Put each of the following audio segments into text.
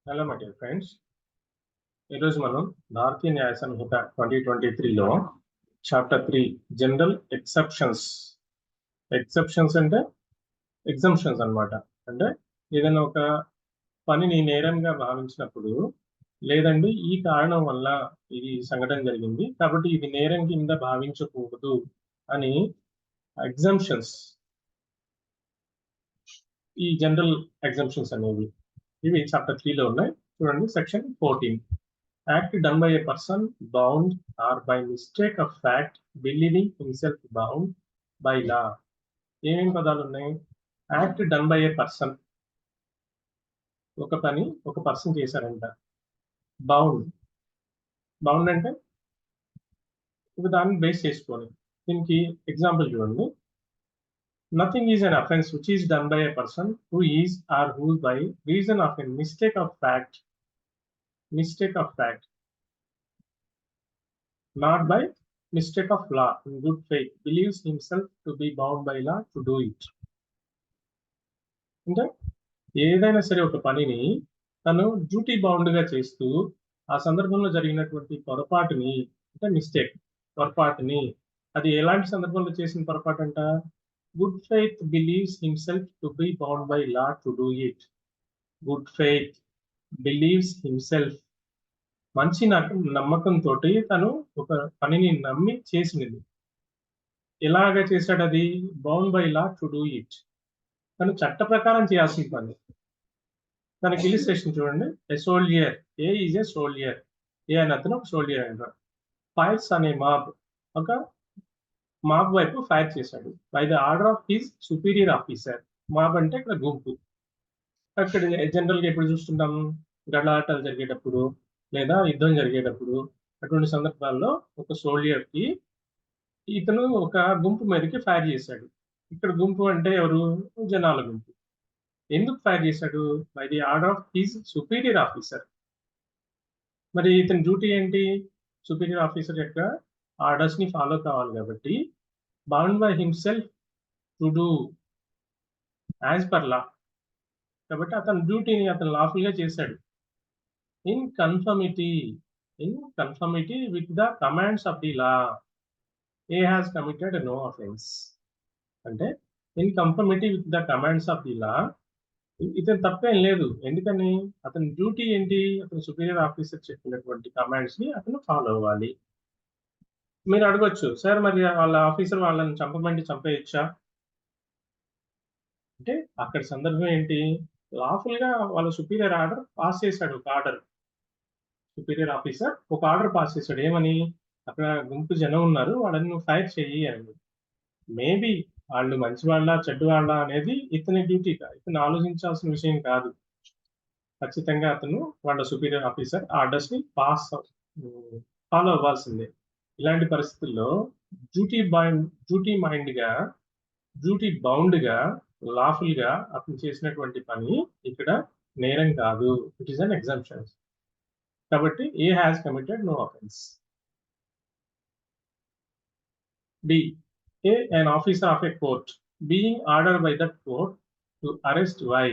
Hello my dear friends, ఈరోజు మనం భారతీయ న్యాయ సంహిత 2023లో చాప్టర్ 3 జనరల్ ఎక్సెప్షన్స్ అంటే ఎగ్జంప్షన్స్ అన్నమాట. అంటే ఏదైనా ఒక పనిని నేరంగా భావించినప్పుడు, లేదండి ఈ కారణం వల్ల ఇది సంఘటన జరిగింది కాబట్టి ఇది నేరం కింద భావించకూడదు అని ఎగ్జంప్షన్స్, ఈ జనరల్ ఎగ్జంప్షన్స్ అనేవి ఇవి చాప్టర్ 3లో ఉన్నాయి. చూడండి, section 14. Act done by a person bound or by mistake of fact believing himself bound by law. ఏమేమి పదాలు ఉన్నాయి? Act done by a person, ఒక పని ఒక పర్సన్ చేశారంట. బౌండ్ అంటే ఒక దాన్ని బేస్ చేసుకొని. దీనికి ఎగ్జాంపుల్ చూడండి. Nothing is an offence which is done by a person who is or who by reason of a mistake of fact not by mistake of law in good faith believes himself to be bound by law to do it. అంటే ఏదైనా సరే ఒక పనిని తను duty bound గా చేస్తూ ఆ సందర్భంలో జరిగినటువంటి పొరపాటుని, అంటే పొరపాటుని, అది ఎలాంటి సందర్భంలో చేసిన పొరపాటు అంట? Good faith believes himself to be bound by law to do it. Good faith believes himself, మంచి నమ్మకంతో తను ఒక పనిని నమ్మి చేసినది. ఎలాగ చేశాడు అది? Bound by law to do it. తను చట్ట ప్రకారం చేయాల్సిన పని. తనకి ఇలిస్ట్రేషన్ చూడండి. A soldier, A is a soldier, A అని అతను ఒక సోల్జర్ అంటారు. ఫైర్స్ అనే ఒక మాబ్ వైపు ఫైర్ చేశాడు by the order of his superior officer. Mob అంటే ఇక్కడ గుంపు. అక్కడ జనరల్ గా ఎప్పుడు చూస్తుంటాం? గడాటలు జరిగేటప్పుడు లేదా యుద్ధం జరిగేటప్పుడు అటువంటి సందర్భాల్లో ఒక సోల్జర్ కి ఇతను ఒక గుంపు మీదకి ఫైర్ చేశాడు. ఇక్కడ గుంపు అంటే ఎవరు? జనాల గుంపు. ఎందుకు ఫైర్ చేశాడు? By the order of his superior officer. మరి ఇతని డ్యూటీ ఏంటి? సుపీరియర్ ఆఫీసర్ యొక్క ఆర్డర్స్ ని ఫాలో కావాలి కాబట్టి bound by himself to do as per law. కాబట్టి అతని డ్యూటీని అతను లాఫుల్ గా చేశాడు. In conformity with the commands of the law, A has committed no offense. అంటే in conformity with the commands of the law, ఇతను తప్పేం లేదు. ఎందుకని? అతని డ్యూటీ ఏంటి? అతను సుపీరియర్ ఆఫీసర్ చెప్పినటువంటి కమాండ్స్ ని అతను ఫాలో అవ్వాలి. మీరు అడగొచ్చు, సార్ మరి వాళ్ళ ఆఫీసర్ వాళ్ళని చంపేయచ్చా అంటే అక్కడ సందర్భం ఏంటి? లాఫుల్ గా వాళ్ళ సుపీరియర్ ఆర్డర్ పాస్ చేశాడు. ఒక ఆర్డర్, సుపీరియర్ ఆఫీసర్ ఒక ఆర్డర్ పాస్ చేశాడు. ఏమని? అక్కడ గుంపు జనం ఉన్నారు, వాళ్ళని నువ్వు ఫైర్ చెయ్యి అని. మేబీ వాళ్ళు మంచి వాళ్ళ చెడ్డ వాళ్ళ అనేది ఇతని డ్యూటీ కాదు, ఇతను ఆలోచించాల్సిన విషయం కాదు. ఖచ్చితంగా అతను వాళ్ళ సుపీరియర్ ఆఫీసర్ ఆర్డర్స్ ని ఫాలో అవ్వాల్సిందే. ఇలాంటి పరిస్థితుల్లో డ్యూటీ బౌండ్ గా లాఫుల్ గా అతను చేసినటువంటి పని ఇక్కడ నేరం కాదు. It is an exemption. కాబట్టి A has committed no offense. B. An officer of a court being ordered by that court to arrest Y.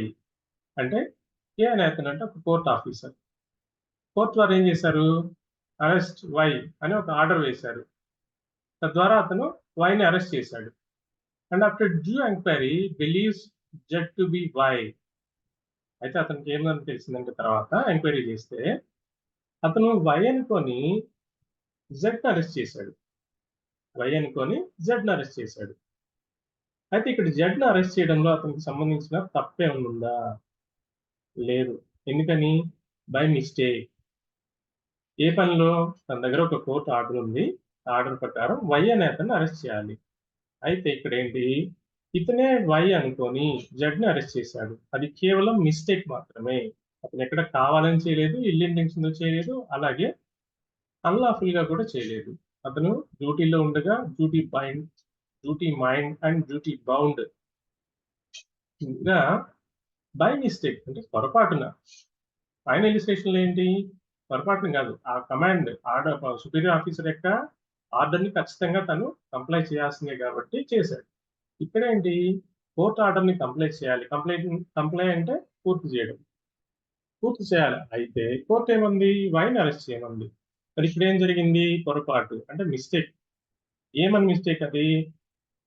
అంటే ఏ అని అతను అంటే ఒక కోర్ట్ ఆఫీసర్. కోర్టు వారు ఏం చేశారు? అరెస్ట్ Y అని ఒక ఆర్డర్ వేశారు. తద్వారా అతను Y ని అరెస్ట్ చేశాడు. And after due enquiry believes Z to be Y. అయితే అతనికి ఏమని తెలిసిందంటే తర్వాత ఎంక్వైరీ చేస్తే అతను Y అనుకొని Z అరెస్ట్ చేశాడు. అయితే ఇక్కడ Z ను అరెస్ట్ చేయడంలో అతనికి సంబంధించిన తప్పే ఉందా? లేదు. ఎందుకని? By mistake. ఏ పనిలో? తన దగ్గర ఒక కోర్టు ఆర్డర్ ఉంది, ఆర్డర్ ప్రకారం Y అనే అతన్ని అరెస్ట్ చేయాలి. అయితే ఇక్కడ ఏంటి? ఇతనే Y అనుకొని Z ని అరెస్ట్ చేశాడు. అది కేవలం మిస్టేక్ మాత్రమే. అతను ఎక్కడ కావాలని చేయలేదు, ఇల్ ఇంటెన్షన్ చేయలేదు, అలాగే అన్లాఫుల్ గా కూడా చేయలేదు. అతను డ్యూటీలో ఉండగా duty mind and duty bound గా బై మిస్టేక్ అంటే పొరపాటున. ఫైనల్ ఇలిస్ట్రేషన్ ఏంటి? పొరపాటున కాదు, ఆ కమాండ్ ఆర్డర్ సుపీరియర్ ఆఫీసర్ యొక్క ఆర్డర్ ని ఖచ్చితంగా తను కంప్లై చేయాల్సిందే కాబట్టి చేశాడు. ఇక్కడ ఏంటి? కోర్టు ఆర్డర్ ని కంప్లై చేయాలి. కంప్లై అంటే పూర్తి చేయడం. పూర్తి చేయాలి. అయితే కోర్టు ఏమంది? వైని అరెస్ట్ చేయమంది. మరి ఇక్కడ ఏం జరిగింది? పొరపాటు అంటే మిస్టేక్. ఏమని మిస్టేక్ అది?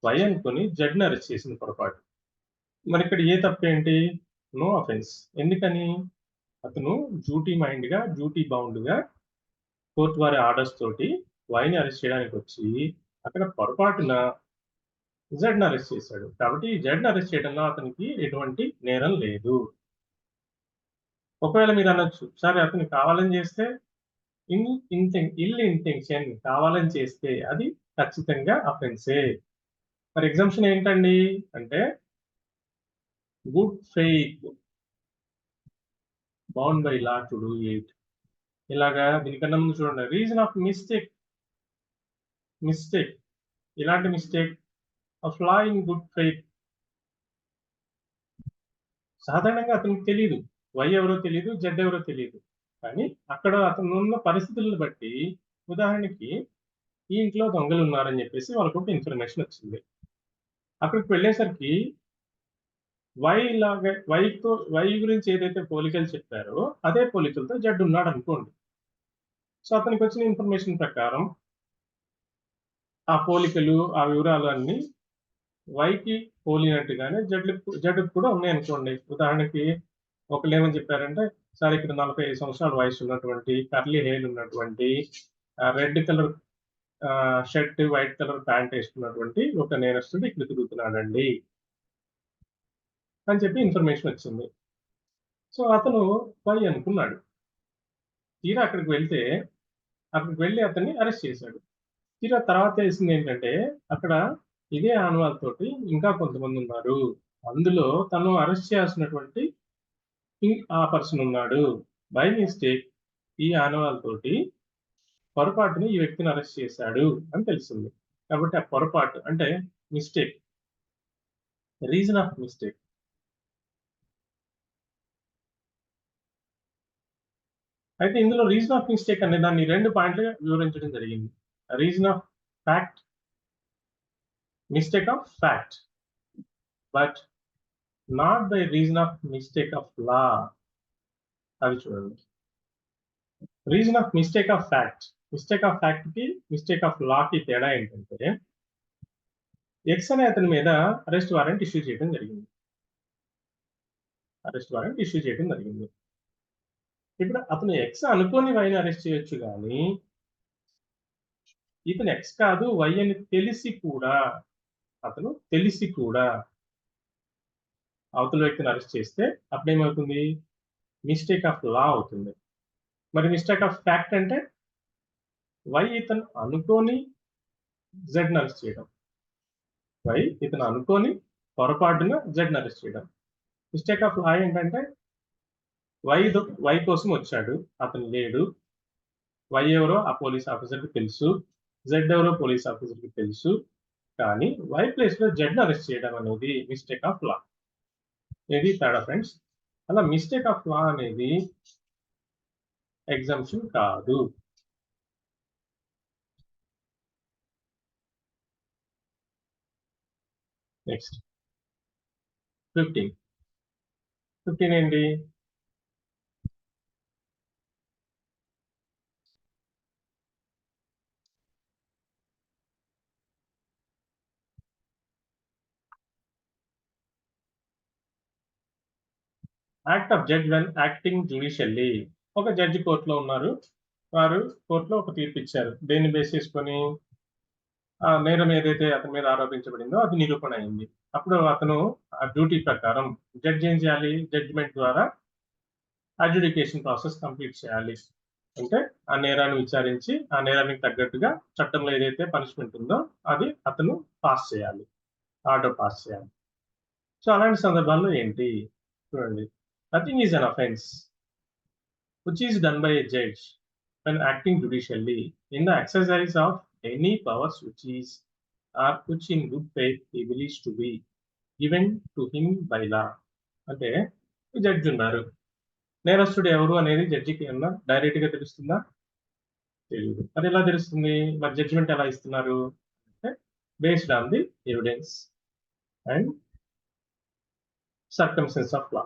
వై అనుకొని జడ్ని అరెస్ట్ చేసింది పొరపాటు. మరి ఇక్కడ ఏ తప్పేంటి? No offence. ఎందుకని? అతను డ్యూటీ బౌండ్ గా కోర్టు వారి ఆర్డర్స్ తోటి వైని అరెస్ట్ చేయడానికి వచ్చి అక్కడ పొరపాటున జడ్ని అరెస్ట్ చేశాడు. కాబట్టి జడ్ని అరెస్ట్ చేయడంలో అతనికి ఎటువంటి నేరం లేదు. ఒకవేళ మీరు అనొచ్చు, సరే అతను కావాలని చేస్తే ఇల్ ఇంటెన్షన్ కావాలని చేస్తే అది ఖచ్చితంగా అఫెన్సే. మరి ఎగ్జామ్షన్ ఏంటండి అంటే good faith bound by law to do it. ఇలాగా దీనికన్నా ముందు చూడండి, రీజన్ ఆఫ్ మిస్టేక్ ఇలాంటి mistake of law in good faith. సాధారణంగా అతనికి తెలియదు, వై ఎవరో తెలియదు, జెడ్ ఎవరో తెలియదు. కానీ అక్కడ అతను ఉన్న పరిస్థితులను బట్టి, ఉదాహరణకి ఈ ఇంట్లో దొంగలు ఉన్నారని చెప్పేసి వాళ్ళకు ఒక ఇన్ఫర్మేషన్ వచ్చింది. అక్కడికి వెళ్ళేసరికి వై గురించి ఏదైతే పోలికలు చెప్పారో అదే పోలికలతో జడ్ ఉన్నాడు అనుకోండి. సో అతనికి వచ్చిన ఇన్ఫర్మేషన్ ప్రకారం ఆ పోలికలు, ఆ వివరాలు అన్ని వైకి పోలినట్టుగానే జడ్కి కూడా ఉన్నాయనుకోండి. ఉదాహరణకి ఒకళ్ళు ఏమని చెప్పారంటే, సార్ ఇక్కడ 45 సంవత్సరాల వయసు ఉన్నటువంటి, కర్లీ హెయిర్ ఉన్నటువంటి, red colour shirt, white colour pant వేసుకున్నటువంటి ఒక నేరస్తుడు ఇక్కడ తిరుగుతున్నాడండి అని చెప్పి ఇన్ఫర్మేషన్ వచ్చింది. సో అతను వై అనుకున్నాడు. తీరా అక్కడికి వెళ్ళి అతన్ని అరెస్ట్ చేశాడు. తీరా తర్వాత తెలిసింది ఏంటంటే అక్కడ ఇదే ఆనవాళ్ళతోటి ఇంకా కొంతమంది ఉన్నారు. అందులో తను అరెస్ట్ చేయాల్సినటువంటి ఆ పర్సన్ ఉన్నాడు. బై మిస్టేక్ ఈ ఆనవాళ్ళతోటి పొరపాటుని ఈ వ్యక్తిని అరెస్ట్ చేశాడు అని తెలిసింది. కాబట్టి ఆ పొరపాటు అంటే మిస్టేక్, రీజన్ ఆఫ్ మిస్టేక్. అయితే ఇందులో రీజన్ ఆఫ్ మిస్టేక్ అనే దాన్ని 2 పాయింట్లుగా వివరించడం జరిగింది. Reason of fact, mistake of fact, but not by reason of mistake of law. అది చూడండి. Reason of mistake of fact కి మిస్టేక్ ఆఫ్ లా కి తేడా ఏంటంటే, ఎక్స్ అనే అతని మీద అరెస్ట్ వారెంట్ ఇష్యూ చేయడం జరిగింది. ఇప్పుడు అతను ఎక్స్ అనుకోని వైని అరెస్ట్ చేయొచ్చు కానీ, ఇతను ఎక్స్ కాదు వై అని తెలిసి కూడా అవతల వ్యక్తిని అరెస్ట్ చేస్తే అప్పుడేమవుతుంది? మిస్టేక్ ఆఫ్ లా అవుతుంది. మరి మిస్టేక్ ఆఫ్ ఫ్యాక్ట్ అంటే వై ఇతను అనుకోని జెడ్ని అరెస్ట్ చేయడం, పొరపాటున జెడ్ని అరెస్ట్ చేయడం. మిస్టేక్ ఆఫ్ లా ఏంటంటే వై కోసం వచ్చాడు, అతను లేడు, వై ఎవరో ఆ పోలీస్ ఆఫీసర్కి తెలుసు, జెడ్ ఎవరో పోలీస్ ఆఫీసర్కి తెలుసు, కానీ వై ప్లేస్ లో జెడ్ అరెస్ట్ చేయడం అనేది మిస్టేక్ ఆఫ్ లా. ఏది తేడా ఫ్రెండ్స్? అలా మిస్టేక్ ఆఫ్ లా అనేది ఎగ్జామ్షన్ కాదు. నెక్స్ట్ 15 ఏంటి? Act of judge when acting judicially. ఒక జడ్జి కోర్టులో ఉన్నారు, వారు కోర్టులో ఒక తీర్పు ఇచ్చారు. దేన్ని బేస్ చేసుకొని? ఆ నేరం ఏదైతే అతని మీద ఆరోపించబడిందో అది నిరూపణ అయింది. అప్పుడు అతను ఆ డ్యూటీ ప్రకారం జడ్జి ఏం చేయాలి? జడ్జిమెంట్ ద్వారా అడ్జుడికేషన్ ప్రాసెస్ కంప్లీట్ చేయాలి. అంటే ఆ నేరాన్ని విచారించి ఆ నేరానికి తగ్గట్టుగా చట్టంలో ఏదైతే పనిష్మెంట్ ఉందో అది అతను పాస్ చేయాలి, ఆర్డర్ పాస్ చేయాలి. సో అలాంటి సందర్భాల్లో ఏంటి చూడండి, nothing is an offence which is done by a judge when acting judicially in the exercise of any powers which in good faith he believes to be given to him by law. అంటే judge ఉన్నారు, నేరస్తుడు ఎవరు అనేది జడ్జికి ఏమన్నా direct గా తెలుస్తుందా? తెలియదు. అది ఎలా తెలుస్తుంది? మరి జడ్జిమెంట్ ఎలా ఇస్తున్నారు అంటే based on the evidence and circumstance of law.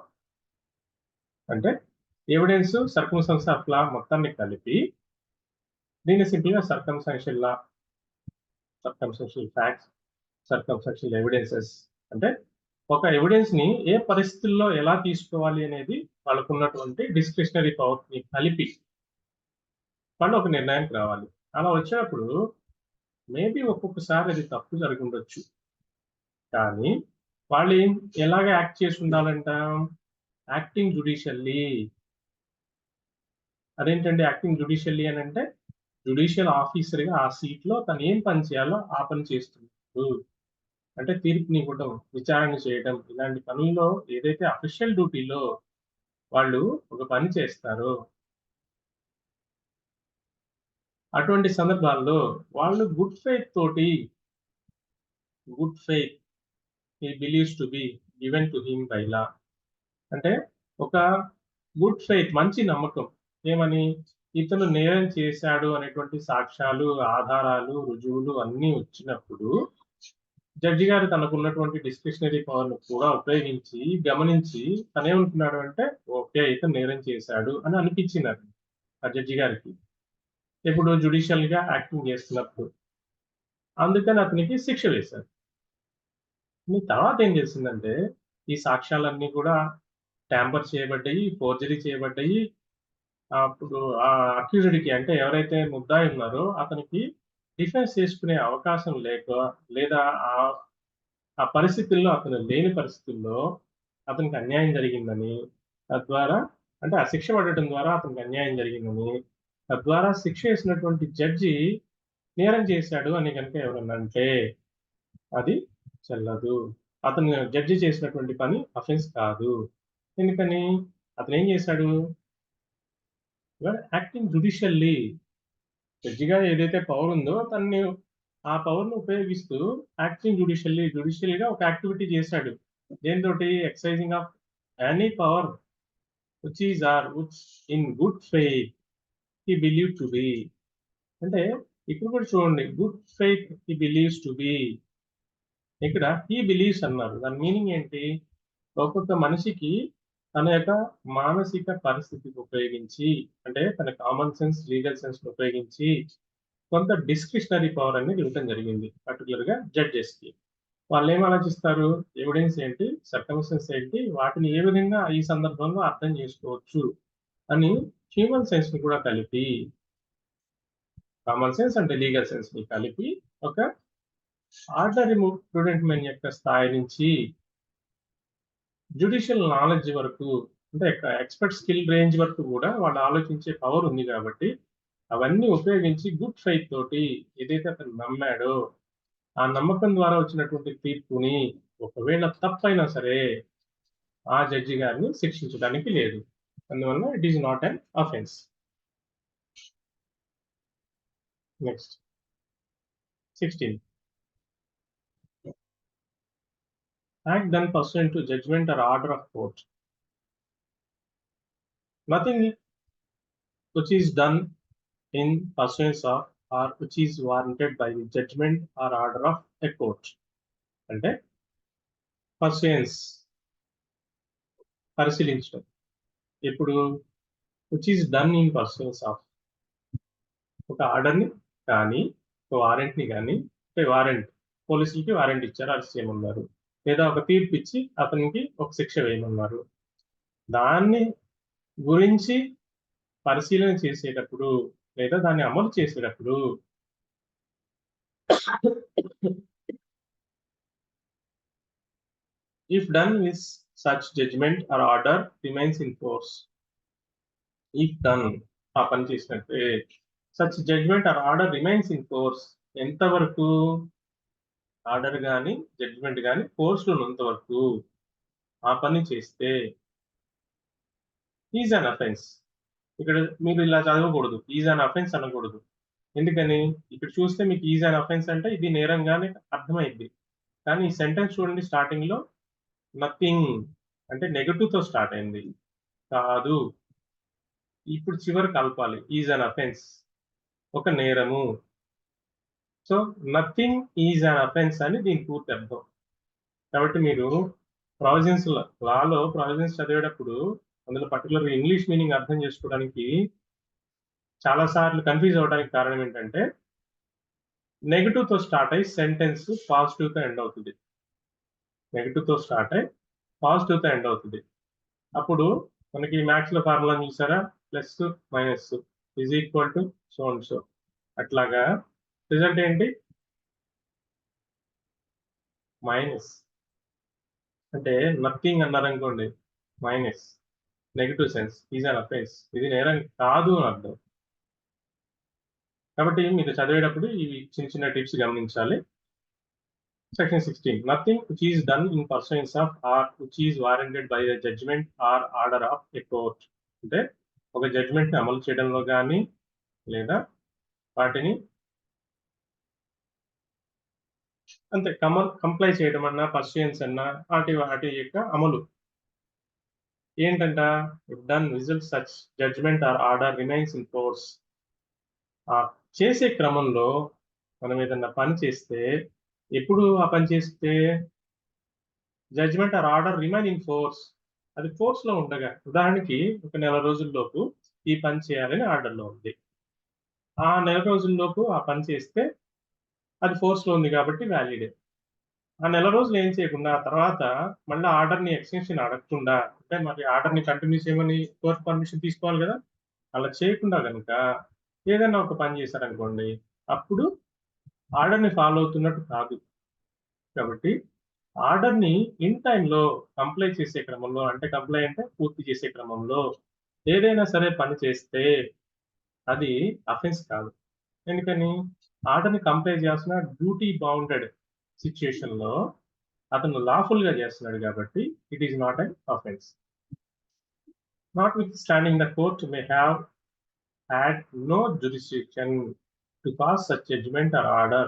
అంటే ఎవిడెన్స్ సర్కమ్స్టాన్స్ ఆఫ్ లా మొత్తాన్ని కలిపి దీన్ని సింపుల్ గా సర్కమ్స్టాన్షియల్ లా, సర్కమ్స్టాన్షియల్ ఫ్యాక్ట్స్, సర్కమ్స్టాన్షియల్ ఎవిడెన్సెస్ అంటే ఒక ఎవిడెన్స్ ని ఏ పరిస్థితుల్లో ఎలా తీసుకోవాలి అనేది వాళ్ళకున్నటువంటి డిస్క్రిషనరీ పవర్ ని కలిపి వాళ్ళు ఒక నిర్ణయానికి రావాలి. అలా వచ్చినప్పుడు మేబీ ఒక్కొక్కసారి అది తప్పు జరిగి ఉండొచ్చు. కానీ వాళ్ళు ఎలాగ యాక్ట్ చేసి ఉండాలంట? యాక్టింగ్ జుడిషియల్లీ. అదేంటండి యాక్టింగ్ జుడిషియల్లీ అని అంటే జుడిషియల్ ఆఫీసర్ గా ఆ సీట్ లో తను ఏం పని చేయాలో ఆ పని చేస్తున్నాడు. అంటే తీర్పునివ్వడం, విచారణ చేయడం ఇలాంటి పనుల్లో ఏదైతే అఫీషియల్ డ్యూటీలో వాళ్ళు ఒక పని చేస్తారో అటువంటి సందర్భాల్లో వాళ్ళు good faith he believes to be given to him by law. అంటే ఒక గుడ్ ఫెయిత్ మంచి నమ్మకం ఏమని ఇతను నేరం చేశాడు అనేటువంటి సాక్ష్యాలు, ఆధారాలు, రుజువులు అన్నీ వచ్చినప్పుడు జడ్జి గారు తనకున్నటువంటి డిస్క్రిషనరీ పవర్ ను కూడా ఉపయోగించి గమనించి తనేమనుకున్నాడు అంటే ఓకే ఇతను నేరం చేశాడు అని అనిపించినారు ఆ జడ్జి గారికి. ఇప్పుడు జుడిషియల్ గా యాక్టింగ్ చేస్తున్నప్పుడు అందుకని అతనికి శిక్ష వేశారు. మీ తర్వాత ఏం చేసిందంటే ఈ సాక్ష్యాలన్నీ కూడా ట్యాంపర్ చేయబడ్డాయి, ఫోర్జరీ చేయబడ్డాయి. అప్పుడు ఆ అక్యూజ్డ్‌కి అంటే ఎవరైతే ముద్దాయి ఉన్నారో అతనికి డిఫెన్స్ చేసుకునే అవకాశం లేక లేదా ఆ పరిస్థితుల్లో అతను లేని పరిస్థితుల్లో అతనికి అన్యాయం జరిగిందని, తద్వారా అంటే ఆ శిక్ష పడటం ద్వారా అతనికి అన్యాయం జరిగిందని, తద్వారా శిక్ష వేసినటువంటి జడ్జి నేరం చేశాడు అని గనుక ఎవరన్నా అంటే అది చెల్లదు. అతను జడ్జి చేసినటువంటి పని అఫెన్స్ కాదు. ఎందుకని? అతనేం చేశాడు? యాక్టింగ్ జుడిషియల్లీ. జడ్జిగా ఏదైతే పవర్ ఉందో తనని ఆ పవర్‌ని ఉపయోగిస్తూ యాక్టింగ్ జ్యుడిషియల్‌గా ఒక యాక్టివిటీ చేశాడు. దేనితోటి? Exercising of any power which in good faith he believed to be. అంటే ఇక్కడ కూడా చూడండి good faith he believes to be. ఇక్కడ హి బిలీవ్స్ అన్నారు. దాని మీనింగ్ ఏంటి? ఒక్కొక్క మనిషికి తన యొక్క మానసిక పరిస్థితిని ఉపయోగించి అంటే తన కామన్ సెన్స్, లీగల్ సెన్స్ ఉపయోగించి కొంత డిస్క్రిషనరీ పవర్ అనేది ఇవ్వటం జరిగింది. పర్టికులర్ గా జడ్జెస్ కి. వాళ్ళు ఏం ఆలోచిస్తారు? ఎవిడెన్స్ ఏంటి? సర్కమ్స్టెన్స్ ఏంటి? వాటిని ఏ విధంగా ఈ సందర్భంలో అర్థం చేసుకోవచ్చు అని హ్యూమన్ సెన్స్ ని కూడా కలిపి కామన్ సెన్స్ అంటే లీగల్ సెన్స్ ని కలిపి ఒక ఆర్డినరీ ప్రుడెంట్ మెన్ యొక్క స్థాయి నుంచి జ్యుడిషియల్ నాలెడ్జ్ వరకు అంటే ఎక్స్‌పర్ట్ స్కిల్ రేంజ్ వరకు కూడా వాళ్ళు ఆలోచించే పవర్ ఉంది కాబట్టి అవన్నీ ఉపయోగించి గుడ్ ఫెయిత్ తోటి ఏదైతే అతను నమ్మాడో ఆ నమ్మకం ద్వారా వచ్చినటువంటి తీర్పుని ఒకవేళ తప్పైనా సరే ఆ జడ్జి గారిని శిక్షించడానికి లేదు. అందువల్ల it is not an offence. Next 16. Act done pursuant to judgment or order of court. Nothing which is done in pursuance of or which is warranted by the judgment or order of a court. అంటే పర్సుయన్స్ పరిశీలించడం. ఇప్పుడు which is done in persons of ఒక ఆర్డర్‌ని కానీ, ఒక వారెంట్‌ని గాని అంటే warrant పోలీసులకి వారెంట్ ఇచ్చారు. అరెస్ట్ చేయమన్నారు. లేదా ఒక తీర్పు ఇచ్చి అతనికి ఒక శిక్ష వేయమన్నారు. దాన్ని గురించి పరిశీలన చేసేటప్పుడు లేదా దాన్ని అమలు చేసేటప్పుడు if done with such judgment or order remains in force. If done ఆ పని చేసినట్టే such judgment or order remains in force ఎంతవరకు ఆర్డర్ గాని జడ్జిమెంట్ గాని ఫోర్స్‌లో ఉన్నంత వరకు ఆ పని చేస్తే ఈజ్ అన్ అఫెన్స్. ఇక్కడ మీరు ఇలా చదవకూడదు. ఈజ్ అన్ అఫెన్స్ అనకూడదు. ఎందుకని? ఇక్కడ చూస్తే మీకు ఈజ్ అన్ అఫెన్స్ అంటే ఇది నేరంగానే అర్థమైద్ది. కానీ ఈ సెంటెన్స్ చూడండి స్టార్టింగ్‌లో నథింగ్ అంటే నెగెటివ్‌తో స్టార్ట్ అయింది. కాదు. ఇప్పుడు చివర కలపాలి. ఈజ్ అన్ అఫెన్స్ ఒక నేరము. So nothing is an offence అని దీని పూర్తి అర్థం. కాబట్టి మీరు లాలో ప్రొవిజన్స్ చదివేటప్పుడు అందులో పర్టికులర్గా ఇంగ్లీష్ మీనింగ్ అర్థం చేసుకోవడానికి చాలా సార్లు కన్ఫ్యూజ్ అవడానికి కారణం ఏంటంటే నెగటివ్ తో స్టార్ట్ అయ్యి సెంటెన్స్ పాజిటివ్ తో ఎండ్ అవుతుంది. నెగటివ్ తో స్టార్ట్ అయ్యి పాజిటివ్ తో ఎండ్ అవుతుంది. అప్పుడు మనకి మ్యాథ్స్ లో ఫార్ములా చూసారా, plus minus is equal to so and so. అట్లాగా రిజల్ట్ ఏంటి, మైనస్. అంటే నథింగ్ అన్నారనుకోండి, minus, negative sense, is an offence, ఇది నేరం కాదు అని అర్థం. కాబట్టి మీరు చదివేటప్పుడు ఈ చిన్న చిన్న టిప్స్ గమనించాలి. Section 16. Nothing which is done in pursuance of or which is warranted by the judgment or order of a court. అంటే ఒక జడ్జ్మెంట్ ని అమలు చేయడంలో కానీ లేదా వాటిని అంతే కంప్లై చేయడం అన్నా, పర్సూయన్స్ అన్నా, వాటి యొక్క అమలు ఏంటంట, if done result such judgment or order remains in force. ఆ చేసే క్రమంలో మనం ఏదన్నా పని చేస్తే, ఎప్పుడు ఆ పని చేస్తే judgment or order remain in force, అది ఫోర్స్ లో ఉండగా, ఉదాహరణకి ఒక నెల రోజుల్లోపు ఈ పని చేయాలని ఆర్డర్ లో ఉంది. ఆ నెల రోజుల్లోపు ఆ పని చేస్తే అది ఫోర్స్ లో ఉంది కాబట్టి వ్యాలిడే. ఆ నెల రోజులు ఏం చేయకుండా ఆ తర్వాత మళ్ళీ ఆర్డర్ ని ఎక్స్టెన్షన్ అడగకుండా, అంటే మరి ఆర్డర్ ని కంటిన్యూ చేయమని కోర్టు పర్మిషన్ తీసుకోవాలి కదా, అలా చేయకుండా కనుక ఏదైనా ఒక పని చేశారనుకోండి, అప్పుడు ఆర్డర్ ని ఫాలో అవుతున్నట్టు కాదు. కాబట్టి ఆర్డర్ ని ఇన్ టైంలో కంప్లై చేసే క్రమంలో, అంటే కంప్లై అంటే పూర్తి చేసే క్రమంలో ఏదైనా సరే పని చేస్తే అది అఫెన్స్ కాదు. ఎందుకని, ఆర్డర్ ని కంప్లై చేయాల్సిన డ్యూటీ బౌండెడ్ సిచ్యుయేషన్ లో అతను లాఫుల్ గా చేస్తున్నాడు కాబట్టి it is not an offence. Not with standing the court may have had no jurisdiction to pass such judgment or order,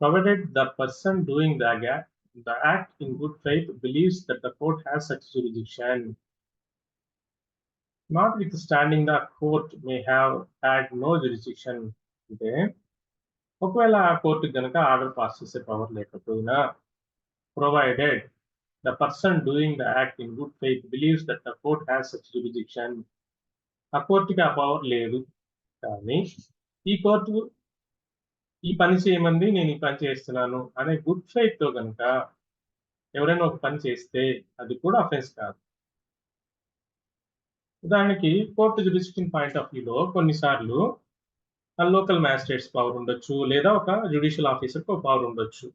provided the person doing the act in good faith believes that the court has such jurisdiction. Notwithstanding the court may have had no jurisdiction. అంటే ఒకవేళ ఆ court కనుక order pass చేసే power లేకపోయినా, provided the person doing the act in good faith believes that the court has such jurisdiction. ఆ కోర్టుకి ఆ power లేదు, కానీ ఈ కోర్టు ఈ పని చేయమంది, నేను ఈ పని చేస్తున్నాను అనే గుడ్ ఫెయిత్ తో కనుక ఎవరైనా ఒక పని చేస్తే అది కూడా అఫెన్స్ కాదు. ఉదాహరణకి కోర్టు జ్యూరిడిక్షన్ పాయింట్ ఆఫ్ వ్యూలో కొన్నిసార్లు లోకల్ మ్యాజిస్ట్రేట్స్ పవర్ ఉండొచ్చు, లేదా ఒక జ్యుడిషియల్ ఆఫీసర్కి ఒక పవర్ ఉండొచ్చు.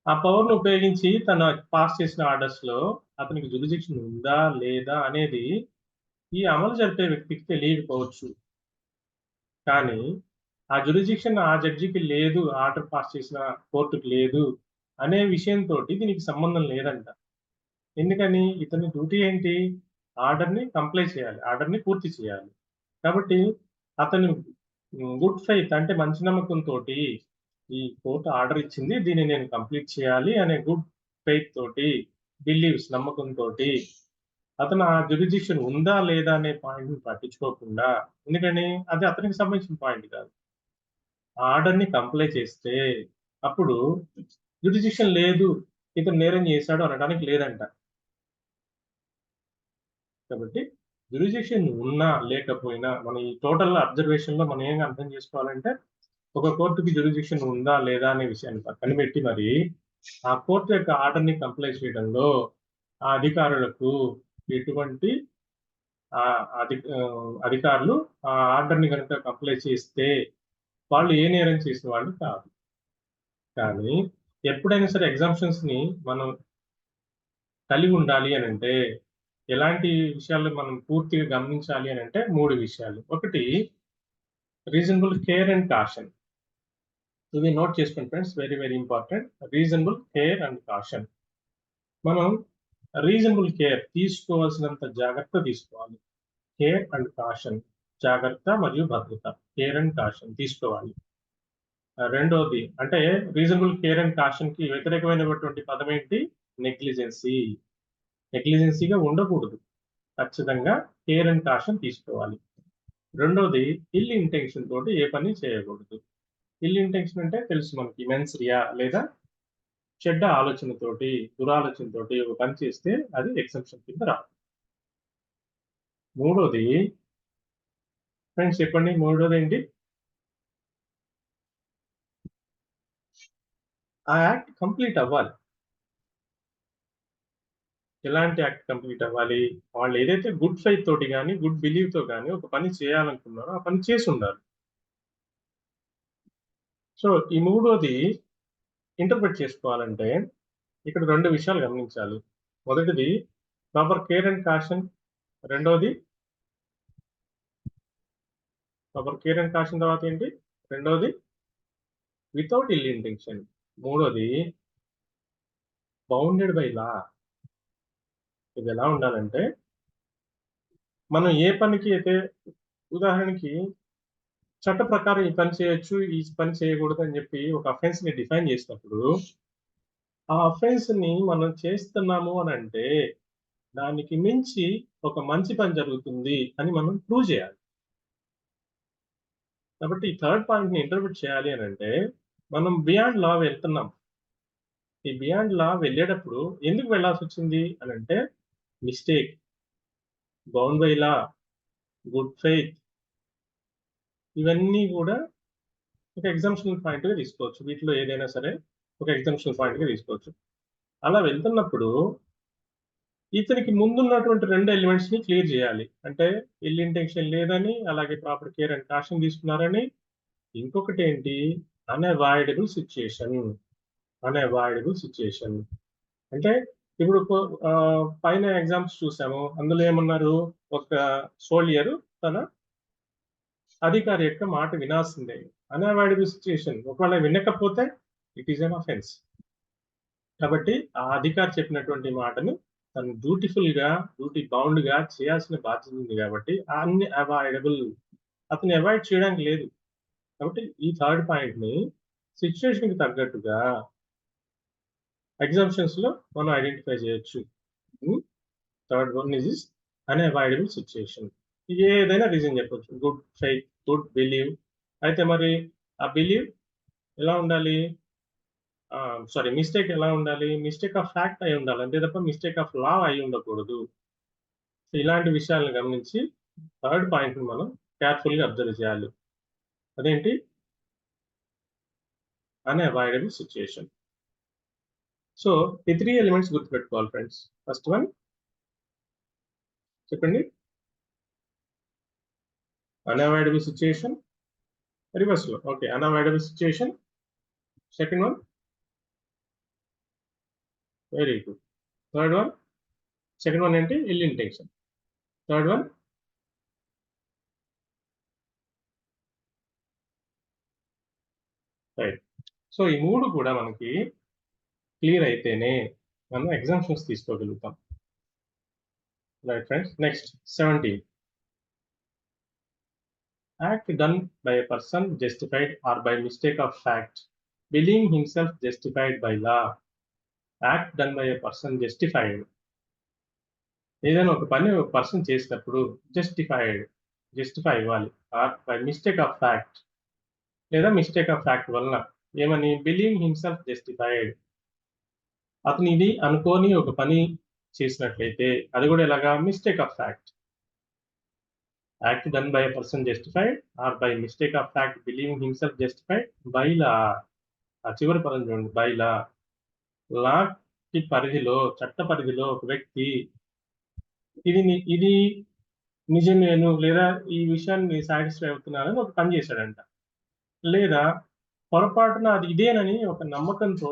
ఆ పవర్ ను ఉపయోగించి తన పాస్ చేసిన ఆర్డర్స్ లో అతనికి జ్యూరిడిక్షన్ ఉందా లేదా అనేది ఈ అమలు జరిపే వ్యక్తికి తెలియకపోవచ్చు. కానీ ఆ జ్యూరిడిక్షన్ ఆ జడ్జికి లేదు, ఆర్డర్ పాస్ చేసిన కోర్టుకి లేదు అనే విషయంతో దీనికి సంబంధం లేదంట. ఎందుకని, ఇతని డ్యూటీ ఏంటి, ఆర్డర్ ని కంప్లై చేయాలి, ఆర్డర్ ని పూర్తి చేయాలి. కాబట్టి అతను గుడ్ ఫెయిత్ అంటే మంచి నమ్మకంతో ఈ కోర్టు ఆర్డర్ ఇచ్చింది, దీన్ని నేను కంప్లీట్ చేయాలి అనే గుడ్ ఫెయిత్ తోటి, బిలీవ్స్ నమ్మకంతో అతను ఆ జ్యూరిడిక్షన్ ఉందా లేదా అనే పాయింట్ ని పట్టించుకోకుండా, ఎందుకని అది అతనికి సంబంధించిన పాయింట్ కాదు, ఆర్డర్ ని కంప్లై చేస్తే అప్పుడు జ్యూరిడిక్షన్ లేదు, ఇతను నేరం చేశాడు అనడానికి లేదంట. కాబట్టి జ్యూరిడిక్షన్ ఉన్నా లేకపోయినా మన ఈ టోటల్ అబ్జర్వేషన్ లో మనం ఏం అర్థం చేసుకోవాలంటే, ఒక కోర్టుకి జ్యూరిడిక్షన్ ఉందా లేదా అనే విషయాన్ని పక్కన పెట్టి మరి ఆ కోర్టు యొక్క ఆర్డర్ ని కంప్లై చేయడంలో ఆ అధికారులకు ఎటువంటి అధికారులు ఆ ఆర్డర్ ని కనుక కంప్లై చేస్తే వాళ్ళు ఏ నేరం చేసిన వాళ్ళు కాదు. కానీ ఎప్పుడైనా సరే ఎగ్జామ్షన్స్ ని మనం కలిగి ఉండాలి అని అంటే, ఎలాంటి విషయాలు మనం పూర్తిగా గమనించాలి అని అంటే 3 విషయాలు. ఒకటి, రీజనబుల్ కేర్ అండ్ కాషన్. ఇవి నోట్ చేసుకోండి friends, very very important. Reasonable care and caution. మనం రీజనబుల్ కేర్ తీసుకోవాల్సినంత జాగ్రత్త తీసుకోవాలి. కేర్ అండ్ కాషన్, జాగ్రత్త మరియు భద్రత, కేర్ అండ్ కాషన్ తీసుకోవాలి. రెండోది అంటే రీజనబుల్ కేర్ అండ్ కాషన్ కి వ్యతిరేకమైనటువంటి పదం ఏంటి, నెగ్లిజెన్సీ. నెగ్లిజెన్సీగా ఉండకూడదు, ఖచ్చితంగా కేర్ అండ్ కాషన్ తీసుకోవాలి. రెండోది, ఇల్ ఇంటెన్షన్ తోటి ఏ పని చేయకూడదు. ఇల్ ఇంటెన్షన్ అంటే తెలుసు మనకి, మెన్స్రియా లేదా చెడ్డ ఆలోచనతోటి, దురాలోచనతోటి ఒక పని చేస్తే అది ఎగ్జంప్షన్ కింద రాదు. మూడోది ఫ్రెండ్స్ చెప్పండి, మూడోది ఏంటి? ఆ యాక్ట్ కంప్లీట్ అవ్వాలి. ఎలాంటి యాక్ట్ కంప్లీట్ అవ్వాలి? వాళ్ళు ఏదైతే గుడ్ ఫెయిత్ తోటి కానీ గుడ్ బిలీవ్ తో కానీ ఒక పని చేయాలనుకున్నారో ఆ పని చేసి ఉండాలి. సో ఈ మూడోది ఇంటర్ప్రిట్ చేసుకోవాలంటే ఇక్కడ 2 విషయాలు గమనించాలి. మొదటిది ప్రాపర్ కేర్ అండ్ కాషన్, రెండోది ప్రాపర్ కేర్ అండ్ కాషన్ తర్వాత ఏంటి? రెండోది వితౌట్ ఇల్ ఇంటెన్షన్, మూడోది బౌండెడ్ బై లా. ఇది ఎలా ఉండాలంటే మనం ఏ పనికి అయితే ఉదాహరణకి చట్ట ప్రకారం ఈ పని చేయొచ్చు, ఈ పని చేయకూడదు అని చెప్పి ఒక అఫెన్స్ ని డిఫైన్ చేసినప్పుడు ఆ అఫెన్స్ ని మనం చేస్తున్నాము అని అంటే దానికి మించి ఒక మంచి పని జరుగుతుంది అని మనం ప్రూవ్ చేయాలి. కాబట్టి ఈ థర్డ్ పాయింట్ ని ఇంటర్ప్రిట్ చేయాలి అని అంటే మనం బియాండ్ లా వెళ్తున్నాం. ఈ బియాండ్ లా వెళ్ళేటప్పుడు ఎందుకు వెళ్ళాల్సి వచ్చింది అని అంటే mistake, bound by law, good faith, ఇవన్నీ కూడా ఒక ఎగ్జామ్షన్ పాయింట్ గా తీసుకోవచ్చు. వీటిలో ఏదైనా సరే ఒక ఎగ్జామ్షన్ పాయింట్ గా తీసుకోవచ్చు. అలా వెళ్తున్నప్పుడు ఇతనికి ముందున్నటువంటి 2 ఎలిమెంట్స్ ని క్లియర్ చేయాలి. అంటే ఇల్ ఇంటెన్షన్ లేదని, అలాగే ప్రాపర్ కేర్ అండ్ కాషన్ తీసుకున్నారని. ఇంకొకటి ఏంటి? Unavoidable situation. అన్అవాయిడబుల్ సిచ్యుయేషన్ అంటే ఇప్పుడు పైన ఎగ్జామ్స్ చూసాము. అందులో ఏమన్నారు? ఒక సోల్జర్ తన అధికారి యొక్క మాట వినాల్సిందే. అన్అవాయిడబుల్ సిచ్యుయేషన్, ఒకవేళ వినకపోతే ఇట్ ఈస్ అన్ అఫెన్స్. కాబట్టి ఆ అధికారి చెప్పినటువంటి మాటను తను డ్యూటీ బౌండ్ గా చేయాల్సిన బాధ్యత ఉంది. కాబట్టి అన్ని అవాయిడబుల్, అతను అవాయిడ్ చేయడానికి లేదు. కాబట్టి ఈ థర్డ్ పాయింట్ ని సిచ్యుయేషన్ కి తగ్గట్టుగా ఎగ్జామ్షన్స్ లో మనం ఐడెంటిఫై చేయొచ్చు. Third one is unavoidable situation. ఏదైనా రీజన్ చెప్పొచ్చు. Good faith, good believe. అయితే మరి ఆ బిలీవ్ ఎలా ఉండాలి? సారీ, మిస్టేక్ ఎలా ఉండాలి? మిస్టేక్ ఆఫ్ ఫ్యాక్ట్ అయి ఉండాలి, అంతే తప్ప మిస్టేక్ ఆఫ్ లా అయి ఉండకూడదు. ఇలాంటి విషయాలను గమనించి థర్డ్ పాయింట్ ని మనం కేర్ఫుల్ గా అబ్జర్వ్ చేయాలి. అదేంటి? Unavoidable situation. సో ఈ 3 ఎలిమెంట్స్ గుర్తుపెట్టుకోవాలి ఫ్రెండ్స్. ఫస్ట్ వన్ చెప్పండి. అన్అవాయిడబుల్ సిచ్యుయేషన్, రివర్స్ లో. Okay, unavoidable situation. Second one, very good. Third one, second one ఏంటి? Ill intention. Third one right. So ఈ మూడు కూడా మనకి క్లియర్ అయితేనే మనం ఎగ్జామ్షన్స్ తీసుకోగలుగుతాం. Right friends. Next 17. Act done by a person justified or by mistake of fact, believing himself justified by law. Act done by a person justified. ఏదైనా ఒక పని ఒక పర్సన్ చేసినప్పుడు జస్టిఫై ఇవ్వాలి. Or by mistake of fact, లేదా mistake of fact వలన ఏమని? Believing himself justified. అతను ఇది అనుకోని ఒక పని చేసినట్లయితే అది కూడా ఎలాగా? Mistake of fact. Act done by a person justified or by mistake of fact believing himself justified by law. ఆ చివరి పదం చూడండి, బై లా. లా కి పరిధిలో, చట్ట పరిధిలో ఒక వ్యక్తి ఇది నిజమేను, లేదా ఈ విషయాన్ని సాటిస్ఫై అవుతున్నానని ఒక పని చేశాడంట, లేదా పొరపాటున అది ఇదేనని ఒక నమ్మకంతో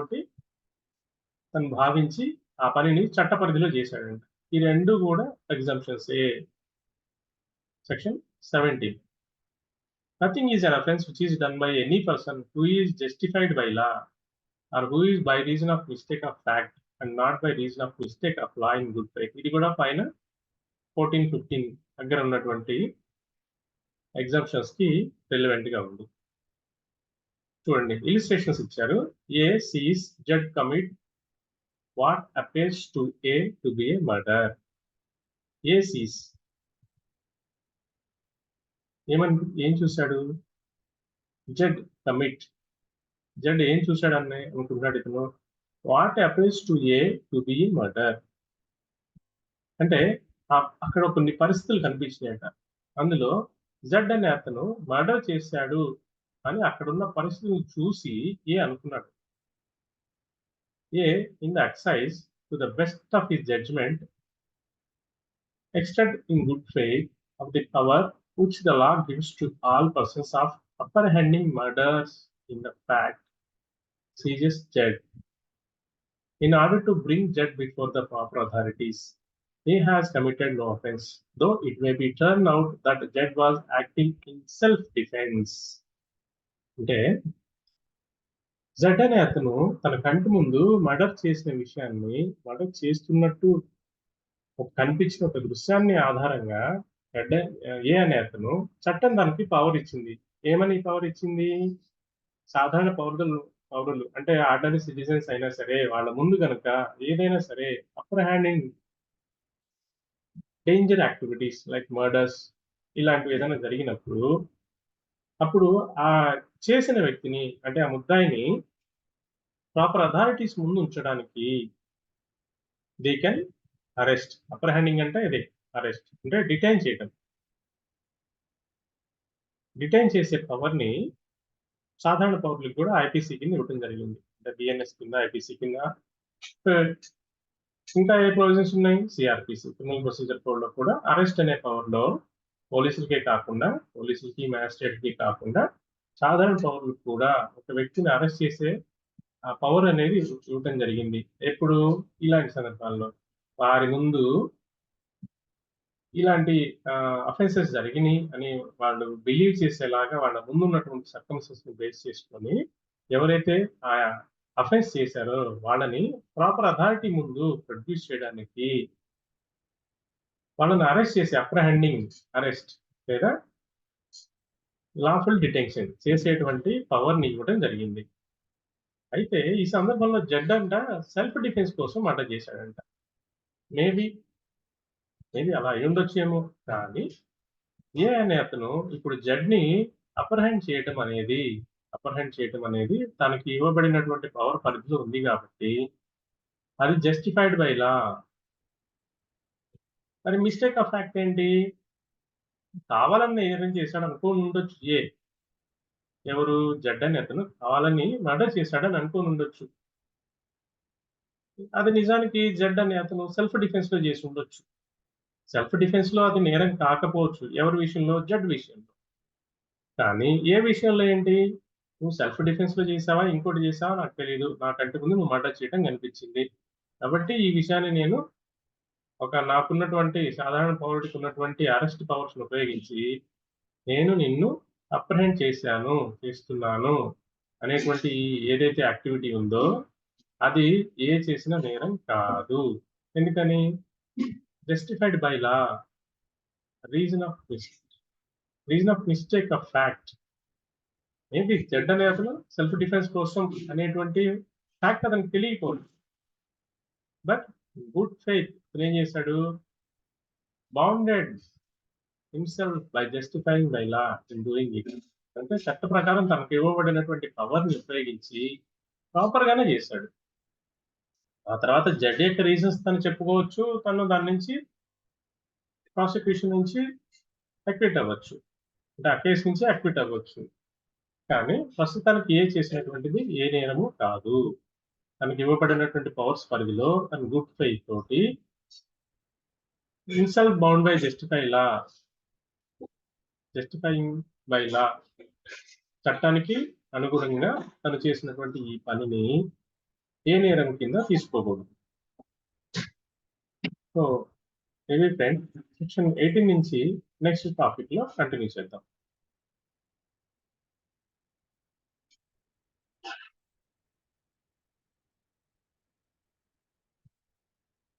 తను భావించి ఆ పనిని చట్ట పరిధిలో చేశాడంట. ఈ రెండు కూడా exemptions. Section 17. Nothing is an offense which is done by any person who is justified by law or who is by reason of mistake of fact and not by reason of mistake of law in good faith. ఇది కూడా పైన 14, 15 దగ్గర ఉన్నటువంటి exemptions కి relevant గా ఉంది. చూడండి, illustrations ఇచ్చారు. A sees Z commit what appears to A to be a murder. A sees ఏం చూశాడు? Z commit. జడ్ ఏం చూశాడు అనుకుంటున్నాడు ఇతను? What appears to A to be murder. అంటే అక్కడ కొన్ని పరిస్థితులు కనిపించినాయట. అందులో జడ్ అనే అతను మర్డర్ చేశాడు అని అక్కడున్న పరిస్థితులను చూసి అనుకున్నాడు. in the exercise to the best of his judgment, extend in good faith of the power which the law gives to all persons of apprehending murders in the fact, seizes judge in order to bring judge before the proper authorities. He has committed no offense, though it may be turned out that the judge was acting in self-defense. అంటే Z అనే అతను తన కంటి ముందు murder చేసిన విషయాన్ని murder చేస్తున్నట్టు కనిపించిన ఒక దృశ్యాన్ని ఆధారంగా అనే అతను చట్టం దానికి పవర్ ఇచ్చింది. ఏమని పవర్ ఇచ్చింది? సాధారణ పౌరులు అంటే ఆర్డినరీ సిటిజన్స్ అయినా సరే వాళ్ళ ముందు కనుక ఏదైనా సరే అప్రహాండింగ్ డేంజర్ యాక్టివిటీస్ లైక్ మర్డర్స్ ఇలాంటివి ఏదైనా జరిగినప్పుడు అప్పుడు ఆ చేసిన వ్యక్తిని అంటే ఆ ముద్దాయిని ప్రాపర్ అథారిటీస్ ముందు ఉంచడానికి దే కెన్ అరెస్ట్. అప్రహాండింగ్ అంటే ఇదే అరెస్ట్ అంటే డిటైన్ చేయడం. డిటైన్ చేసే పవర్ని సాధారణ పౌరులకు కూడా ఐపీసీ కింద ఇవ్వడం జరిగింది. అంటే బిఎన్ఎస్ కింద, ఐపీసీ కింద. ఇంకా ఏ ప్రొవిజన్స్ ఉన్నాయి? సిఆర్పిసి క్రిమినల్ ప్రొసీజర్ కోడ్ లో కూడా అరెస్ట్ అనే పవర్ లో పోలీసులకి, మ్యాజిస్ట్రేట్ కి కాకుండా సాధారణ పౌరులకు కూడా ఒక వ్యక్తిని అరెస్ట్ చేసే ఆ పవర్ అనేది ఇవ్వటం జరిగింది. ఎప్పుడు? ఇలాంటి సందర్భాల్లో వారి ముందు ఇలాంటి అఫెన్సెస్ జరిగినాయి అని వాళ్ళు బిలీవ్ చేసేలాగా వాళ్ళ ముందు ఉన్నటువంటి సర్కమ్స్టెన్సెస్ ని బేస్ చేసుకొని ఎవరైతే ఆ అఫెన్స్ చేశారో వాళ్ళని ప్రాపర్ అథారిటీ ముందు ప్రొడ్యూస్ చేయడానికి వాళ్ళని అరెస్ట్ చేసి అప్రహెండింగ్ అరెస్ట్ లేదా లాఫుల్ డిటెన్షన్ చేసేటువంటి పవర్ ని ఇవ్వడం జరిగింది. అయితే ఈ సందర్భంలో జడ్ అంట సెల్ఫ్ డిఫెన్స్ కోసం మర్డర్ చేశాడంట. మేబీ అలా అయి ఉండొచ్చేమో. కానీ అనే అతను ఇప్పుడు జడ్ని అప్రహెండ్ చేయటం అనేది తనకి ఇవ్వబడినటువంటి పవర్ పరిధిలో ఉంది కాబట్టి అది జస్టిఫైడ్ బై లా. మరి మిస్టేక్ ఆఫ్ ఫ్యాక్ట్ ఏంటి? కావాలని ఏదైనా చేశాడు అనుకోని ఉండొచ్చు. ఎవరు? జడ్ అనే అతను కావాలని మర్డర్ చేశాడని అనుకోని ఉండొచ్చు. అది నిజానికి జడ్ అనే అతను సెల్ఫ్ డిఫెన్స్ లో చేసి ఉండొచ్చు. సెల్ఫ్ డిఫెన్స్ లో అది నేరం కాకపోవచ్చు. ఎవరి విషయంలో? జడ్ విషయంలో. కానీ ఏ విషయంలో ఏంటి? నువ్వు సెల్ఫ్ డిఫెన్స్ లో చేసావా, ఇంకోటి చేసావా నాకు తెలియదు, నా కంటి ముందు నువ్వు మర్డర్ చేయడం కనిపించింది కాబట్టి ఈ విషయాన్ని నేను నాకున్నటువంటి సాధారణ పౌరుడికి ఉన్నటువంటి అరెస్ట్ పవర్స్ ఉపయోగించి నేను నిన్ను అప్రహెండ్ చేస్తున్నాను అనేటువంటి ఏదైతే యాక్టివిటీ ఉందో అది చేసిన నేరం కాదు. ఎందుకని? Justified by law, reason of mistake of fact. ఏంటి? జడ్ అనే అతను సెల్ఫ్ డిఫెన్స్ కోసం అనేటువంటి ఫ్యాక్ట్ అతనికి తెలియకపోదు. బట్ గుడ్ ఫెయిత్ ఏం చేశాడు? Bounded himself by justifying by law in doing it. అంటే చట్ట ప్రకారం తనకు ఇవ్వబడినటువంటి పవర్ని ఉపయోగించి ప్రాపర్ గానే చేశాడు. ఆ తర్వాత జడ్ యొక్క రీజన్స్ తను చెప్పుకోవచ్చు, తను దాని నుంచి ప్రాసిక్యూషన్ నుంచి అక్విట్ అవ్వచ్చు, అంటే ఆ కేసు నుంచి అక్విట్ అవ్వచ్చు. కానీ ప్రస్తుతానికి చేసినటువంటిది నేరము కాదు. తనకి ఇవ్వబడినటువంటి పవర్స్ పరిధిలో తన గుడ్ ఫెయిత్ తోటి himself bound by justifying by law చట్టానికి అనుగుణంగా తను చేసినటువంటి ఈ పనిని నేరం కింద తీసుకోకూడదు. సో ఇది ఫ్రెండ్ సెక్షన్ 18 నుంచి నెక్స్ట్ టాపిక్ లో కంటిన్యూ చేద్దాం.